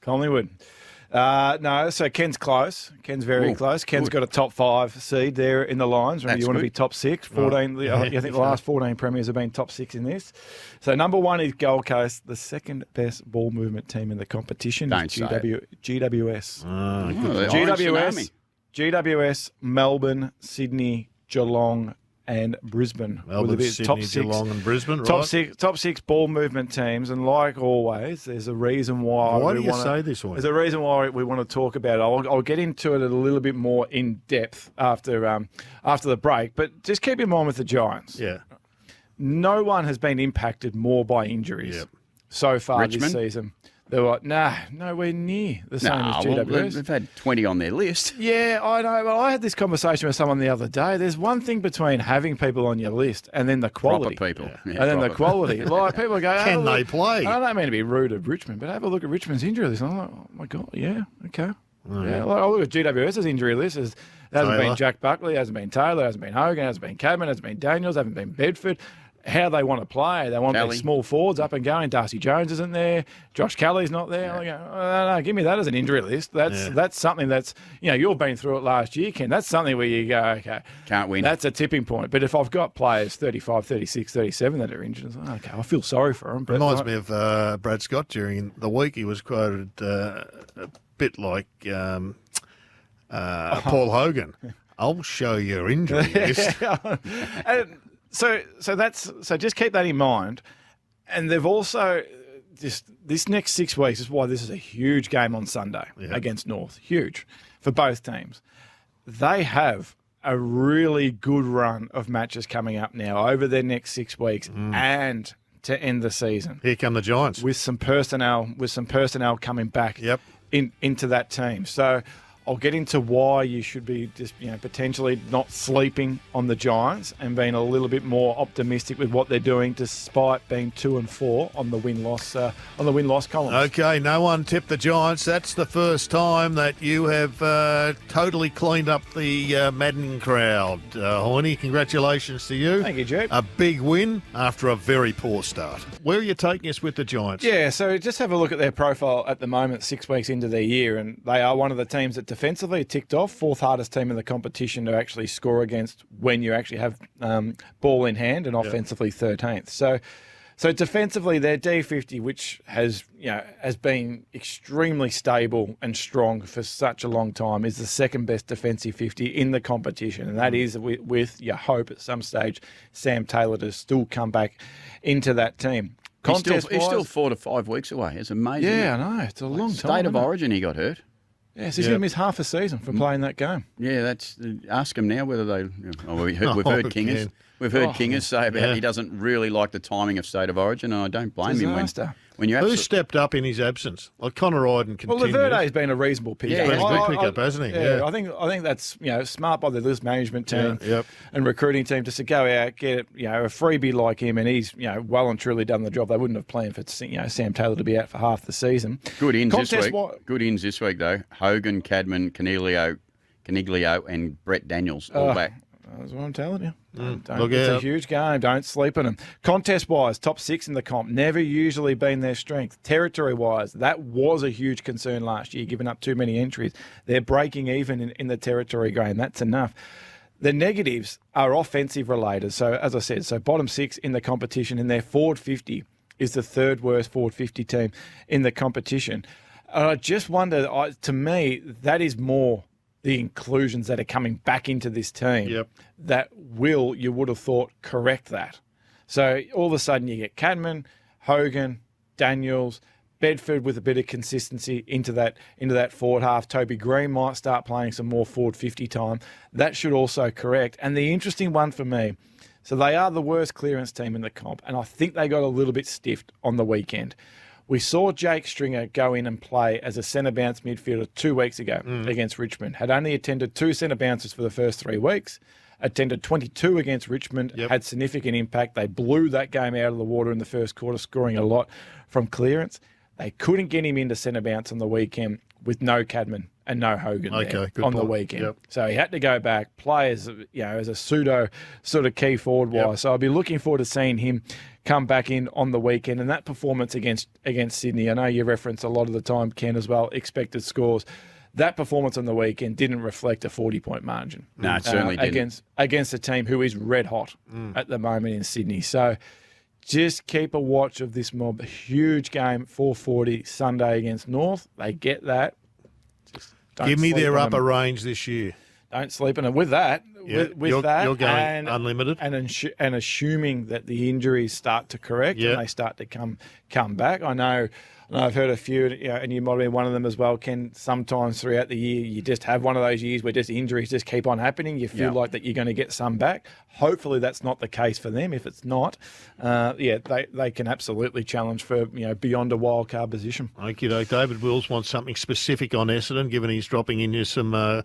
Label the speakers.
Speaker 1: Collingwood. No, so Ken's close. Ken's very close. Ken's got a top 5 seed there in the Lions. Remember, you want to be top 6. 14.
Speaker 2: Right.
Speaker 1: I think the last 14 premiers have been top 6 in this. So number 1 is Gold Coast, the second best ball movement team in the competition.
Speaker 3: Don't
Speaker 1: is
Speaker 3: say it.
Speaker 1: GWS. GWS, Melbourne, Sydney, Geelong, and Brisbane.
Speaker 2: Melbourne, Sydney, Geelong, and Brisbane. Right.
Speaker 1: Top six ball movement teams, and like always, there's a reason why.
Speaker 2: Why do you say this one?
Speaker 1: There's a reason why we want to talk about it. I'll get into it a little bit more in depth after the break. But just keep in mind with the Giants.
Speaker 2: Yeah.
Speaker 1: No one has been impacted more by injuries so far this season. They're like, nowhere near the same as GWS.
Speaker 3: They've had 20 on their list.
Speaker 1: Yeah, I know. Well, I had this conversation with someone the other day. There's one thing between having people on your list and then the quality.
Speaker 3: Proper people.
Speaker 1: Yeah, and then the quality. Like, people go,
Speaker 2: can they play?
Speaker 1: I don't mean to be rude of Richmond, but have a look at Richmond's injury list. I'm like, oh, my God, yeah, okay.
Speaker 2: Oh,
Speaker 1: yeah, like, I look at GWS's injury list. It hasn't been Jack Buckley, hasn't been Taylor, hasn't been Hogan, hasn't been Cadman, hasn't been Daniels, hasn't been Bedford. How they want to play. They want these small forwards up and going. Darcy Jones isn't there. Josh Kelly's not there. I go, no, give me that as an injury list. That's something that's, you've been through it last year, Ken. That's something where you go, okay.
Speaker 3: Can't win.
Speaker 1: That's a tipping point. But if I've got players 35, 36, 37 that are injured, it's like, okay, I feel sorry for them.
Speaker 2: Reminds me of Brad Scott during the week. He was quoted a bit like Paul Hogan. I'll show your injury list.
Speaker 1: So just keep that in mind. And they've also this next 6 weeks is why this is a huge game on Sunday against North. Huge for both teams. They have a really good run of matches coming up now over their next 6 weeks and to end the season.
Speaker 2: Here come the Giants.
Speaker 1: With some personnel coming back into that team. So I'll get into why you should be just potentially not sleeping on the Giants and being a little bit more optimistic with what they're doing, despite being 2-4 on the win-loss column.
Speaker 2: Okay, no one tipped the Giants. That's the first time that you have totally cleaned up the Madden crowd. Horny, congratulations to you.
Speaker 1: Thank you, Jed.
Speaker 2: A big win after a very poor start. Where are you taking us with the Giants?
Speaker 1: Yeah, so just have a look at their profile at the moment, 6 weeks into their year, and they are one of the teams that defensively ticked off, 4th hardest team in the competition to actually score against when you actually have ball in hand, and offensively 13th. So defensively, their D50, which has been extremely stable and strong for such a long time, is the second best defensive 50 in the competition, and that is with your hope at some stage Sam Taylor to still come back into that team.
Speaker 3: He's still 4 to 5 weeks away. It's amazing.
Speaker 1: Yeah, I know. It's a long time.
Speaker 3: State of Origin, he got hurt.
Speaker 1: Yes, he's going to miss half a season for playing that game.
Speaker 3: Yeah, that's ask him now whether they. We've heard Kingers. We've heard Kingers say about he doesn't really like the timing of State of Origin, and I don't blame him when you.
Speaker 2: Who stepped up in his absence? Like Connor Iden continues.
Speaker 1: Well, Laverde's been a reasonable pick.
Speaker 2: Yeah, he's been a good pickup, hasn't he?
Speaker 1: Yeah, I think that's smart by the list management team and recruiting team just to go out, get a freebie like him, and he's well and truly done the job. They wouldn't have planned for Sam Taylor to be out for half the season.
Speaker 3: Good ins this week though. Hogan, Cadman, Caniglio, and Brett Daniels all back.
Speaker 1: That's what I'm telling you. It's
Speaker 2: a
Speaker 1: huge game. Don't sleep on them. Contest-wise, top 6 in the comp. Never usually been their strength. Territory-wise, that was a huge concern last year, giving up too many entries. They're breaking even in the territory game. That's enough. The negatives are offensive-related. So, as I said, bottom 6 in the competition, and their forward 50 is the third worst forward 50 team in the competition. And I just wonder, to me, that is more the inclusions that are coming back into this team that you would have thought, correct that. So all of a sudden you get Cadman, Hogan, Daniels, Bedford with a bit of consistency into that forward half. Toby Green might start playing some more forward 50 time. That should also correct. And the interesting one for me, so they are the worst clearance team in the comp, and I think they got a little bit stiffed on the weekend. We saw Jake Stringer go in and play as a centre bounce midfielder 2 weeks ago against Richmond. Had only attended 2 centre bounces for the first 3 weeks. Attended 22 against Richmond. Had significant impact. They blew that game out of the water in the first quarter, scoring a lot from clearance. They couldn't get him into centre bounce on the weekend with no Cadman and no Hogan the weekend. So he had to go back, play as a pseudo sort of key forward wise. So I'll be looking forward to seeing him come back in on the weekend. And that performance against Sydney, I know you reference a lot of the time, Ken, as well, expected scores. That performance on the weekend didn't reflect a 40-point margin.
Speaker 3: No, it certainly didn't.
Speaker 1: Against a team who is red hot at the moment in Sydney. So just keep a watch of this mob. A huge game, 4:40 Sunday against North. They get that.
Speaker 2: Give me their upper range this year.
Speaker 1: Don't sleep on it. With that,
Speaker 2: you're going unlimited,
Speaker 1: and assuming that the injuries start to correct and they start to come back. I know I've heard a few, and you might have been one of them as well, Ken. Sometimes throughout the year, you just have one of those years where just injuries just keep on happening. You feel like that you're going to get some back. Hopefully, that's not the case for them. If it's not, they can absolutely challenge for beyond a wild card position.
Speaker 2: Okie doke. David Wills wants something specific on Essendon, given he's dropping into some